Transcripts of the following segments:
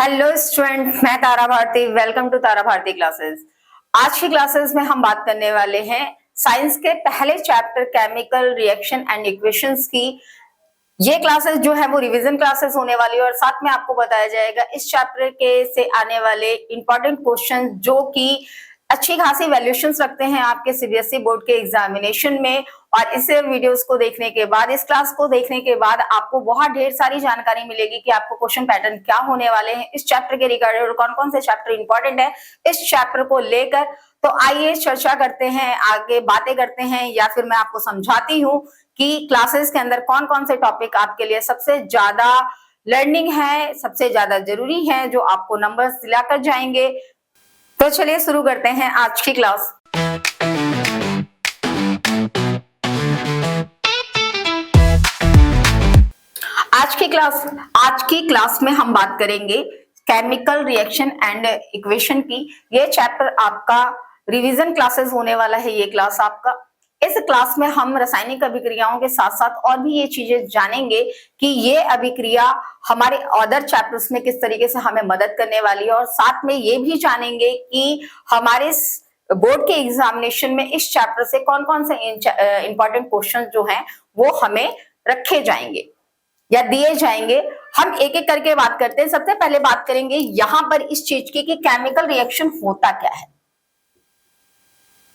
Hello student, मैं Tara Bharti. Welcome to Tara Bharti classes. आज की क्लासेस में हम बात करने वाले हैं साइंस के पहले chapter chemical reaction and equations की। ये क्लासेस जो है वो रिवीजन क्लासेस होने वाली है और साथ में आपको बताया जाएगा इस चैप्टर के से आने वाले इंपॉर्टेंट क्वेश्चन जो कि अच्छी खासी वैल्यूएशंस रखते हैं आपके सीबीएसई बोर्ड के एग्जामिनेशन में। और इस वीडियोस को देखने के बाद, इस क्लास को देखने के बाद आपको बहुत ढेर सारी जानकारी मिलेगी कि आपको क्वेश्चन पैटर्न क्या होने वाले हैं इस चैप्टर के रिगार्डिंग और कौन कौन से चैप्टर इंपॉर्टेंट है इस चैप्टर को लेकर। तो आइए चर्चा करते हैं, आगे बातें करते हैं, या फिर मैं आपको समझाती हूँ कि क्लासेस के अंदर कौन कौन से टॉपिक आपके लिए सबसे ज्यादा लर्निंग है, सबसे ज्यादा जरूरी है, जो आपको नंबर्स दिलाकर जाएंगे। तो चलिए शुरू करते हैं आज की क्लास। आज की क्लास में हम बात करेंगे केमिकल रिएक्शन एंड इक्वेशन की। ये चैप्टर आपका रिवीजन क्लासेस होने वाला है। ये क्लास आपका, इस क्लास में हम रासायनिक अभिक्रियाओं के साथ साथ और भी ये चीजें जानेंगे कि ये अभिक्रिया हमारे अदर चैप्टर्स में किस तरीके से हमें मदद करने वाली है, और साथ में ये भी जानेंगे कि हमारे बोर्ड के एग्जामिनेशन में इस चैप्टर से कौन कौन से इंपॉर्टेंट क्वेश्चन जो हैं वो हमें रखे जाएंगे या दिए जाएंगे। हम एक एक करके बात करते हैं। सबसे पहले बात करेंगे यहां पर इस चीज की कि केमिकल रिएक्शन होता क्या है।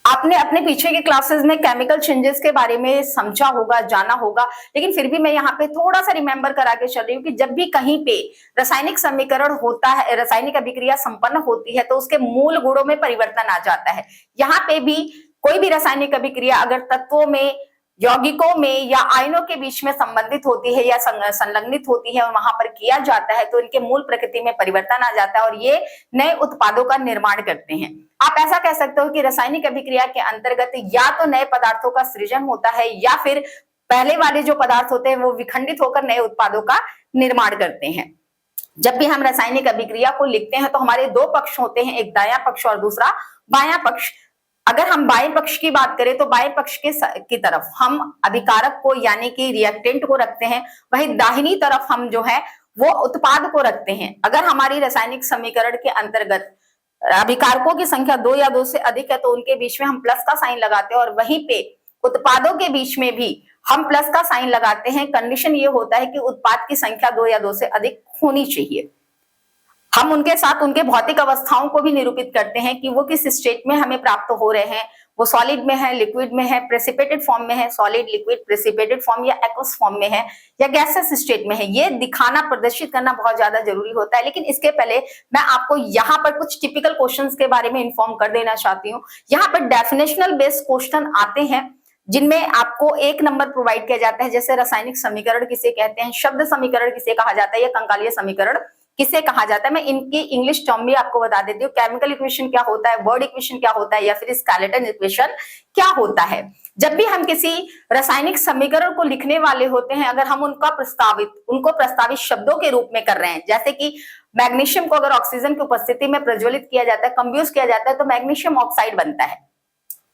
आपने अपने पीछे के क्लासेस में केमिकल चेंजेस के बारे में समझा होगा, जाना होगा, लेकिन फिर भी मैं यहाँ पे थोड़ा सा रिमेंबर करा के चल रही हूँ कि जब भी कहीं पे रासायनिक समीकरण होता है, रासायनिक अभिक्रिया संपन्न होती है, तो उसके मूल गुणों में परिवर्तन आ जाता है। यहाँ पे भी कोई भी रासायनिक अभिक्रिया अगर तत्वों में, यौगिकों में या आयनों के बीच में संबंधित होती है या संलग्नित होती है और वहां पर किया जाता है, तो इनके मूल प्रकृति में परिवर्तन आ जाता है और ये नए उत्पादों का निर्माण करते हैं। आप ऐसा कह सकते हो कि रासायनिक अभिक्रिया के अंतर्गत या तो नए पदार्थों का सृजन होता है या फिर पहले वाले जो पदार्थ होते हैं वो विखंडित होकर नए उत्पादों का निर्माण करते हैं। जब भी हम रासायनिक अभिक्रिया को लिखते हैं तो हमारे दो पक्ष होते हैं, एक दायां पक्ष और दूसरा बायां पक्ष। अगर हम बाएं पक्ष की बात करें तो बाएं पक्ष की तरफ हम अभिकारक को यानी कि रिएक्टेंट को रखते हैं, वहीं दाहिनी तरफ हम जो है वो उत्पाद को रखते हैं। अगर हमारी रासायनिक समीकरण के अंतर्गत अभिकारकों की संख्या 2 या 2 से अधिक है तो उनके बीच में हम प्लस का साइन लगाते हैं और वहीं पे उत्पादों के बीच में भी हम प्लस का साइन लगाते हैं। कंडीशन ये होता है कि उत्पाद की संख्या 2 या 2 से अधिक होनी चाहिए। हम उनके साथ उनके भौतिक अवस्थाओं को भी निरूपित करते हैं कि वो किस स्टेट में हमें प्राप्त हो रहे हैं, वो सॉलिड में है, लिक्विड में है, प्रेसिपिटेट फॉर्म में है, सॉलिड, लिक्विड, प्रेसिपिटेट फॉर्म या एक्वस फॉर्म में है या गैसेस स्टेट में है। ये दिखाना, प्रदर्शित करना बहुत ज्यादा जरूरी होता है। लेकिन इसके पहले मैं आपको यहाँ पर कुछ टिपिकल क्वेश्चंस के बारे में इन्फॉर्म कर देना चाहती हूँ। यहाँ पर डेफिनेशनल बेस्ड क्वेश्चन आते हैं जिनमें आपको एक नंबर प्रोवाइड किया जाता है, जैसे रासायनिक समीकरण किसे कहते हैं, शब्द समीकरण किसे कहा जाता है या कंकालीय समीकरण किसे कहा जाता है। मैं इनकी इंग्लिश टर्म भी आपको बता देती हूँ। केमिकल इक्वेशन क्या होता है, वर्ड इक्वेशन क्या होता है, या फिर स्केलेटन इक्वेशन क्या होता है। जब भी हम किसी रासायनिक समीकरण को लिखने वाले होते हैं, अगर हम उनको प्रस्तावित शब्दों के रूप में कर रहे हैं, जैसे कि मैग्नीशियम को अगर ऑक्सीजन की उपस्थिति में प्रज्वलित किया जाता है, कंब्यूज किया जाता है, तो मैग्नीशियम ऑक्साइड बनता है।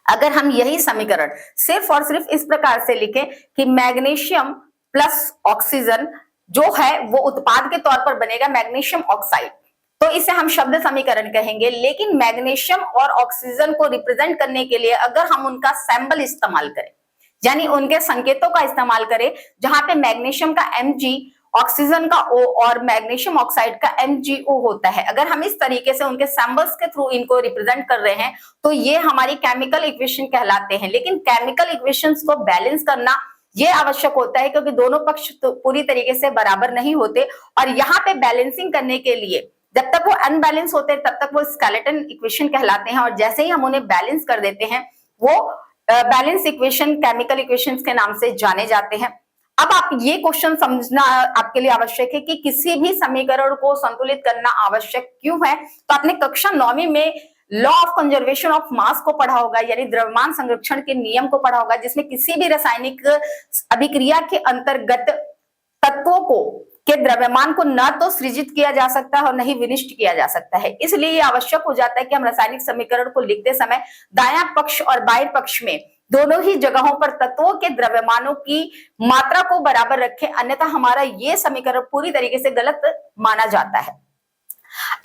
अगर हम यही समीकरण सिर्फ और सिर्फ इस प्रकार से लिखें कि मैग्नीशियम प्लस ऑक्सीजन जो है वो उत्पाद के तौर पर बनेगा मैग्नीशियम ऑक्साइड, तो इसे हम शब्द समीकरण कहेंगे। लेकिन मैग्नीशियम और ऑक्सीजन को रिप्रेजेंट करने के लिए अगर हम उनका सैंबल इस्तेमाल करें, यानी उनके संकेतों का इस्तेमाल करें, जहां पे मैग्नीशियम का Mg, ऑक्सीजन का O और मैग्नीशियम ऑक्साइड का MgO होता है, अगर हम इस तरीके से उनके सैंबल्स के थ्रू इनको रिप्रेजेंट कर रहे हैं तो ये हमारी केमिकल इक्वेशन कहलाते हैं। लेकिन केमिकल इक्वेशंस को बैलेंस करना ये आवश्यक होता है क्योंकि दोनों पक्ष तो पूरी तरीके से बराबर नहीं होते, और यहाँ पे बैलेंसिंग करने के लिए जब तक वो अनबैलेंस होते हैं तब तक वो स्केलेटन इक्वेशन कहलाते हैं, और जैसे ही हम उन्हें बैलेंस कर देते हैं वो बैलेंस इक्वेशन केमिकल इक्वेशंस के नाम से जाने जाते हैं। अब आप ये क्वेश्चन समझना आपके लिए आवश्यक है कि किसी भी समीकरण को संतुलित करना आवश्यक क्यों है। तो आपने कक्षा 9वीं में law of conservation of mass को पढ़ा होगा, यानी द्रव्यमान संरक्षण के नियम को पढ़ा होगा, जिसमें किसी भी रासायनिक अभिक्रिया के अंतर्गत तत्वों को के द्रव्यमान को न तो सृजित किया जा सकता है और नहीं विनिष्ट किया जा सकता है। इसलिए ये आवश्यक हो जाता है कि हम रासायनिक समीकरण को लिखते समय दायां पक्ष और बाएं पक्ष में दोनों ही जगहों पर तत्वों के द्रव्यमानों की मात्रा को बराबर रखें, अन्यथा हमारा ये समीकरण पूरी तरीके से गलत माना जाता है।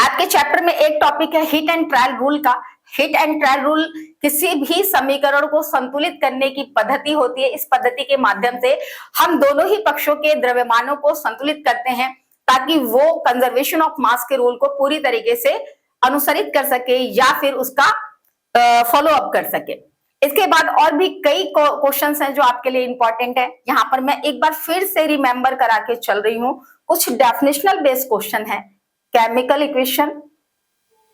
आपके चैप्टर में एक टॉपिक है हिट एंड ट्रायल रूल का। हिट एंड ट्रायल रूल किसी भी समीकरण को संतुलित करने की पद्धति होती है। इस पद्धति के माध्यम से हम दोनों ही पक्षों के द्रव्यमानों को संतुलित करते हैं ताकि वो कंजर्वेशन ऑफ मास के रूल को पूरी तरीके से अनुसरित कर सके या फिर उसका फॉलो अप कर सके। इसके बाद और भी कई क्वेश्चंस हैं जो आपके लिए इंपॉर्टेंट है। यहाँ पर मैं एक बार फिर से रिमेंबर करा के चल रही हूँ। कुछ डेफिनेशनल बेस्ड क्वेश्चन है, chemical equation,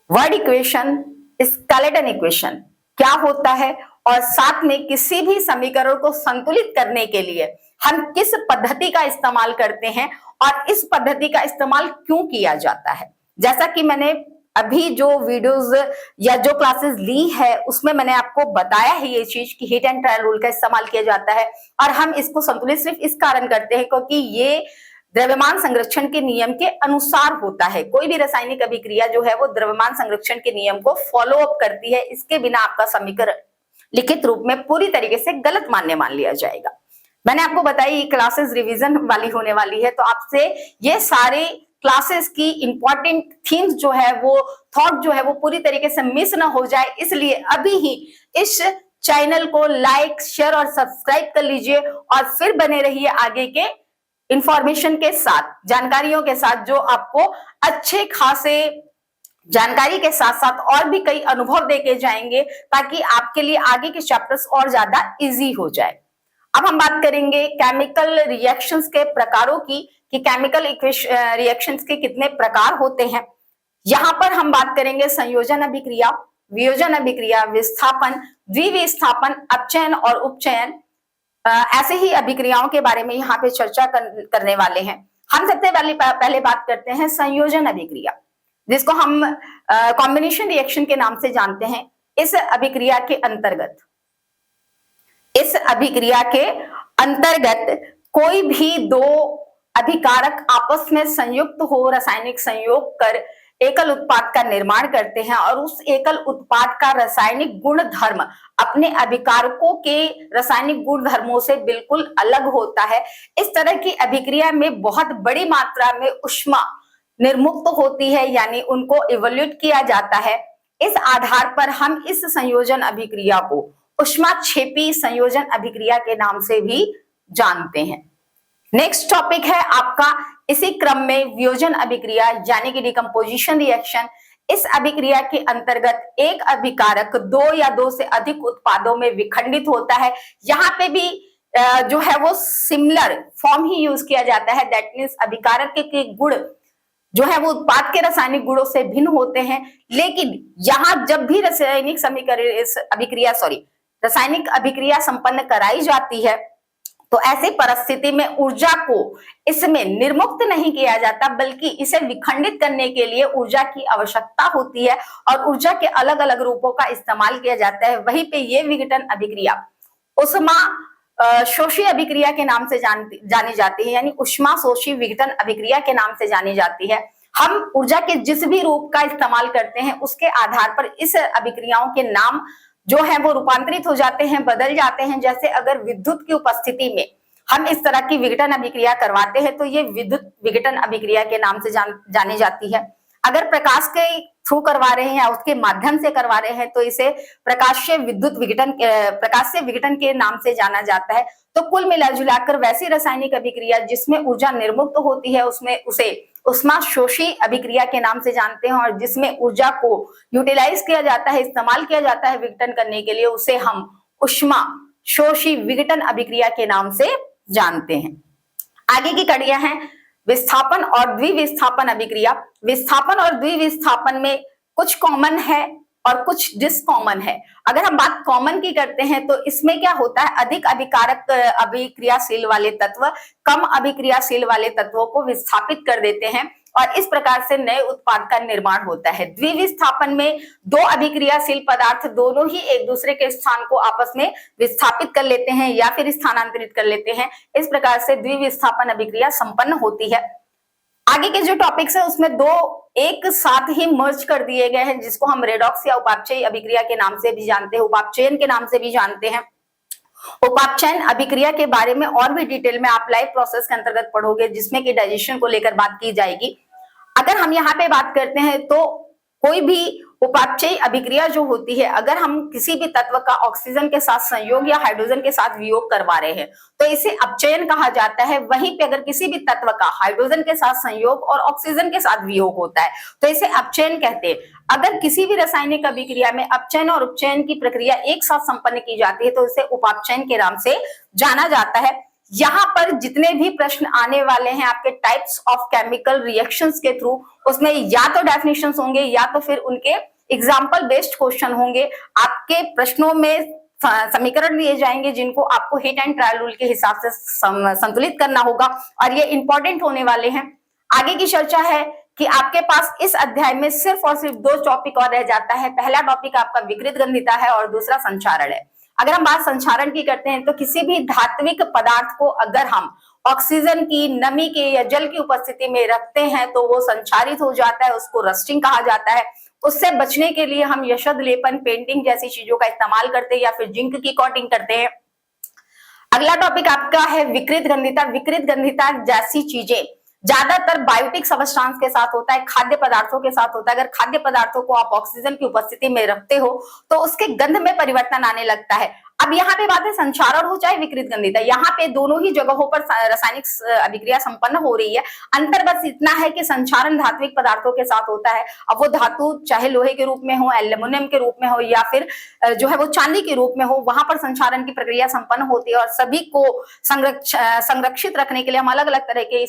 word equation, skeleton equation क्या होता है, और साथ में किसी भी समीकरण को संतुलित करने के लिए हम किस पद्धति का इस्तेमाल करते हैं और इस पद्धति का इस्तेमाल क्यों किया जाता है। जैसा कि मैंने अभी जो वीडियोस या जो क्लासेस ली है उसमें मैंने आपको बताया है ये चीज कि हिट एंड ट्रायल रूल का इस्तेमाल किया जाता है और हम इसको संतुलित सिर्फ इस कारण करते हैं क्योंकि ये द्रव्यमान संरक्षण के नियम के अनुसार होता है। कोई भी रासायनिक अभिक्रिया जो है वो द्रव्यमान संरक्षण के नियम को फॉलो अप करती है। इसके बिना आपका समीकरण लिखित रूप में पूरी तरीके से गलत मान लिया जाएगा। मैंने आपको बताया क्लासेस रिवीजन वाली होने वाली है, तो आपसे ये सारे क्लासेस की इंपॉर्टेंट थीम्स जो है वो थॉट जो है वो पूरी तरीके से मिस ना हो जाए, इसलिए अभी ही इस चैनल को लाइक, शेयर और सब्सक्राइब कर लीजिए और फिर बने रहिए आगे के इंफॉर्मेशन के साथ, जानकारियों के साथ, जो आपको अच्छे खासे जानकारी के साथ साथ और भी कई अनुभव देके जाएंगे ताकि आपके लिए आगे के चैप्टर्स और ज्यादा इजी हो जाए। अब हम बात करेंगे केमिकल रिएक्शंस के प्रकारों की कि केमिकल रिएक्शंस के कितने प्रकार होते हैं। यहां पर हम बात करेंगे संयोजन अभिक्रिया, वियोजन अभिक्रिया, विस्थापन, द्विविस्थापन, अपचयन और उपचयन, ऐसे ही अभिक्रियाओं के बारे में यहाँ पे चर्चा करने वाले हैं। हम सबसे पहले बात करते हैं संयोजन अभिक्रिया, जिसको हम कॉम्बिनेशन रिएक्शन के नाम से जानते हैं। इस अभिक्रिया के अंतर्गत कोई भी दो अभिकारक आपस में संयुक्त हो रासायनिक संयोग कर एकल उत्पाद का निर्माण करते हैं और उस एकल उत्पाद का रासायनिक गुणधर्म अपने अभिकारकों के रासायनिक गुणधर्मों से बिल्कुल अलग होता है। इस तरह की अभिक्रिया में बहुत बड़ी मात्रा में ऊष्मा निर्मुक्त होती है, यानी उनको इवोल्यूट किया जाता है। इस आधार पर हम इस संयोजन अभिक्रिया को ऊष्माक्षेपी संयोजन अभिक्रिया के नाम से भी जानते हैं। नेक्स्ट टॉपिक है आपका इसी क्रम में वियोजन अभिक्रिया यानी कि डिकम्पोजिशन रिएक्शन। इस अभिक्रिया के अंतर्गत एक अभिकारक दो या दो से अधिक उत्पादों में विखंडित होता है। यहाँ पे भी जो है वो सिमिलर फॉर्म ही यूज किया जाता है, दैट मीन्स अभिकारक के गुण जो है वो उत्पाद के रासायनिक गुणों से भिन्न होते हैं। लेकिन यहाँ जब भी रासायनिक अभिक्रिया संपन्न कराई जाती है तो ऐसी परिस्थिति में ऊर्जा को इसमें निर्मुक्त नहीं किया जाता, बल्कि इसे विखंडित करने के लिए ऊर्जा की आवश्यकता होती है और ऊर्जा के अलग अलग रूपों का इस्तेमाल किया जाता है। वहीं पे ये विघटन अभिक्रिया ऊष्मा शोषी अभिक्रिया के नाम से जानी जाती है, यानी ऊष्मा शोषी विघटन अभिक्रिया के नाम से जानी जाती है। हम ऊर्जा के जिस भी रूप का इस्तेमाल करते हैं उसके आधार पर इस अभिक्रियाओं के नाम जो है वो रूपांतरित हो जाते हैं, बदल जाते हैं। जैसे अगर विद्युत की उपस्थिति में हम इस तरह की विघटन अभिक्रिया करवाते हैं तो ये विद्युत विघटन अभिक्रिया के नाम से जानी जाती है। अगर प्रकाश के थ्रू करवा रहे हैं या उसके माध्यम से करवा रहे हैं तो इसे प्रकाशीय विघटन के नाम से जाना जाता है। तो कुल मिला जुलाकर वैसी रासायनिक अभिक्रिया जिसमें ऊर्जा निर्मुक्त होती है उसमें उसे ऊष्मा शोषी अभिक्रिया के नाम से जानते हैं, और जिसमें ऊर्जा को यूटिलाइज किया जाता है, इस्तेमाल किया जाता है विघटन करने के लिए, उसे हम ऊष्मा शोषी विघटन अभिक्रिया के नाम से जानते हैं। आगे की कड़ियां हैं विस्थापन और द्विविस्थापन अभिक्रिया। विस्थापन और द्विविस्थापन में कुछ कॉमन है और कुछ डिसकॉमन है। अगर हम बात कॉमन की करते हैं तो इसमें क्या होता है, अधिक अभिकारक अभिक्रियाशील वाले तत्व कम अभिक्रियाशील वाले तत्वों को विस्थापित कर देते हैं और इस प्रकार से नए उत्पाद का निर्माण होता है। द्विविस्थापन में दो अभिक्रियाशील पदार्थ दोनों ही एक दूसरे के स्थान को आपस में विस्थापित कर लेते हैं या फिर स्थानांतरित कर लेते हैं। इस प्रकार से द्विविस्थापन अभिक्रिया संपन्न होती है। आगे के जो टॉपिक्स है उसमें दो एक साथ ही मर्ज कर दिए गए हैं, जिसको हम रेडॉक्स या उपापचयी अभिक्रिया के नाम से भी जानते हैं, उपापचयन के नाम से भी जानते हैं। उपापचयन अभिक्रिया के बारे में और भी डिटेल में आप लाइव प्रोसेस के अंतर्गत पढ़ोगे, जिसमें कि डाइजेशन को लेकर बात की जाएगी। अगर हम यहाँ पे बात करते हैं तो कोई भी उपापचयी अभिक्रिया जो होती है, अगर हम किसी भी तत्व का ऑक्सीजन के साथ संयोग या हाइड्रोजन के साथ वियोग करवा रहे हैं तो इसे अपचयन कहा जाता है। वहीं पे अगर किसी भी तत्व का हाइड्रोजन के साथ संयोग और ऑक्सीजन के साथ वियोग होता है तो इसे अपचयन कहते हैं। अगर किसी भी रासायनिक अभिक्रिया में अपचयन और उपचयन की प्रक्रिया एक साथ संपन्न की जाती है तो इसे उपापचयन के नाम से जाना जाता है। यहाँ पर जितने भी प्रश्न आने वाले हैं आपके टाइप्स ऑफ केमिकल रिएक्शंस के थ्रू, उसमें या तो डेफिनेशंस होंगे या तो फिर उनके एग्जाम्पल बेस्ड क्वेश्चन होंगे। आपके प्रश्नों में समीकरण दिए जाएंगे जिनको आपको हिट एंड ट्रायल रूल के हिसाब से संतुलित करना होगा और ये इंपॉर्टेंट होने वाले हैं। आगे की चर्चा है कि आपके पास इस अध्याय में सिर्फ और सिर्फ 2 टॉपिक और रह जाता है। पहला टॉपिक आपका विकृत गंधिता है और दूसरा संचारण है। अगर हम बात संचारण की करते हैं तो किसी भी धात्विक पदार्थ को अगर हम ऑक्सीजन की, नमी के या जल की उपस्थिति में रखते हैं तो वो संचारित हो जाता है, उसको रस्टिंग कहा जाता है। उससे बचने के लिए हम यशद लेपन, पेंटिंग जैसी चीजों का इस्तेमाल करते हैं या फिर जिंक की कोटिंग करते हैं। अगला टॉपिक आपका है विकृत गंधिता। विकृत गंधिता जैसी चीजें ज्यादातर बायोटिक सबस्टांस के साथ होता है, खाद्य पदार्थों के साथ होता है। अगर खाद्य पदार्थों को आप ऑक्सीजन की उपस्थिति में रखते हो तो उसके गंध में परिवर्तन आने लगता है। अब यहाँ पे बात है संचारण हो चाहे विकृत गंधिता, यहाँ पे दोनों ही जगहों पर रासायनिक अभिक्रिया संपन्न हो रही है। अंतर बस इतना है कि संचारण धात्विक पदार्थों के साथ होता है। अब वो धातु चाहे लोहे के रूप में हो, एल्युमिनियम के रूप में हो या फिर जो है वो चांदी के रूप में हो, वहां पर संचारण की प्रक्रिया संपन्न होती है और सभी को संरक्षित रखने के लिए हम अलग अलग तरह के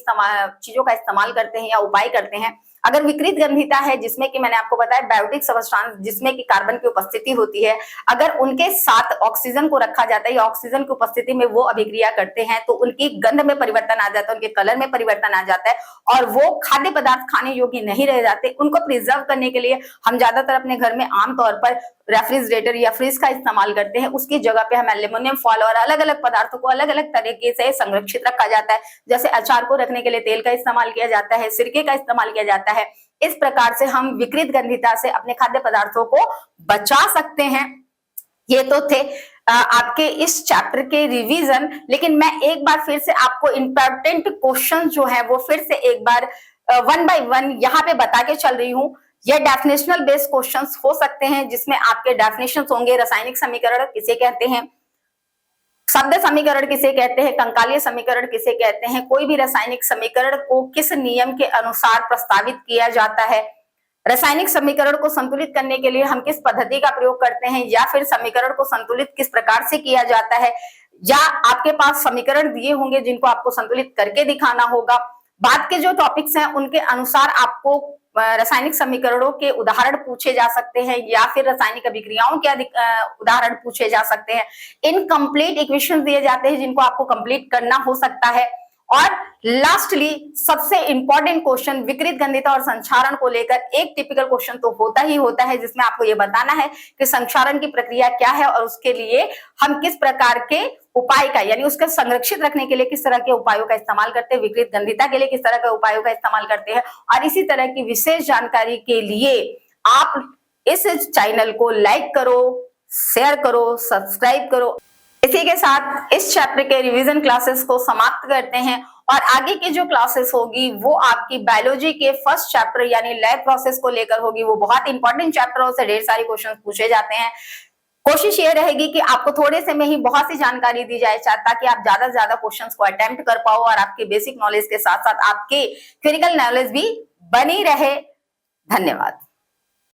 चीजों का इस्तेमाल करते हैं या उपाय करते हैं। अगर विकृत गंधिता है जिसमें कि मैंने आपको बताया बायोटिक सबस्टांस जिसमें कि कार्बन की उपस्थिति होती है, अगर उनके साथ ऑक्सीजन को रखा जाता है या ऑक्सीजन की उपस्थिति में वो अभिक्रिया करते हैं तो उनकी गंध में परिवर्तन आ जाता है, उनके कलर में परिवर्तन आ जाता है और वो खाद्य पदार्थ खाने योग्य नहीं रह जाते। उनको प्रिजर्व करने के लिए हम ज्यादातर अपने घर में आमतौर पर रेफ्रिजरेटर या फ्रिज का इस्तेमाल करते हैं। उसकी जगह पे हम एल्यूमिनियम फॉयल और अलग अलग पदार्थों को अलग अलग तरीके से संरक्षित रखा जाता है। जैसे अचार को रखने के लिए तेल का इस्तेमाल किया जाता है, सिरके का इस्तेमाल किया जाता है। इस प्रकार से हम विकृत गंधिता से अपने खाद्य पदार्थों को बचा सकते हैं। ये तो थे आपके इस चैप्टर के रिवीजन, लेकिन मैं एक बार फिर से आपको इंपॉर्टेंट क्वेश्चन जो है वो फिर से एक बार 1 बाय 1 यहाँ पे बता के चल रही हूँ। ये डेफिनेशनल बेस्ड क्वेश्चंस हो सकते हैं जिसमें आपके डेफिनेशंस होंगे। रासायनिक समीकरण किसे कहते हैं, शब्द समीकरण किसे कहते हैं, कंकालीय समीकरण किसे कहते हैं, कोई भी रासायनिक समीकरण को किस नियम के अनुसार प्रस्तावित किया जाता है, रासायनिक समीकरण को संतुलित करने के लिए हम किस पद्धति का प्रयोग करते हैं या फिर समीकरण को संतुलित किस प्रकार से किया जाता है, या आपके पास समीकरण दिए होंगे जिनको आपको संतुलित करके दिखाना होगा। बाद के जो टॉपिक्स हैं उनके अनुसार आपको रासायनिक समीकरणों के उदाहरण पूछे जा सकते हैं या फिर रासायनिक अभिक्रियाओं के उदाहरण पूछे जा सकते हैं। इनकम्प्लीट इक्वेशन दिए जाते हैं जिनको आपको कंप्लीट करना हो सकता है। और लास्टली सबसे इंपॉर्टेंट क्वेश्चन विकृत गंधिता और संचारण को लेकर एक टिपिकल क्वेश्चन तो होता ही होता है जिसमें आपको ये बताना है कि संचारण की प्रक्रिया क्या है और उसके लिए हम किस प्रकार के उपाय का यानी उसका संरक्षित रखने के लिए किस तरह के उपायों का इस्तेमाल करते हैं, विकृत गंधिता के लिए किस तरह के उपायों का इस्तेमाल करते हैं। और इसी तरह की विशेष जानकारी के लिए आप इस चैनल को लाइक करो, शेयर करो, सब्सक्राइब करो। इसी के साथ इस चैप्टर के रिवीजन क्लासेस को समाप्त करते हैं और आगे की जो क्लासेस होगी वो आपकी बायोलॉजी के फर्स्ट चैप्टर यानी लैब प्रोसेस को लेकर होगी। वो बहुत इंपॉर्टेंट चैप्टर है, उससे ढेर सारे क्वेश्चन पूछे जाते हैं। कोशिश ये रहेगी कि आपको थोड़े से में ही बहुत सी जानकारी दी जाए ताकि आप ज्यादा से ज्यादा क्वेश्चंस को अटेम्प्ट कर पाओ और आपके बेसिक नॉलेज के साथ साथ आपके क्लिनिकल नॉलेज भी बनी रहे। धन्यवाद।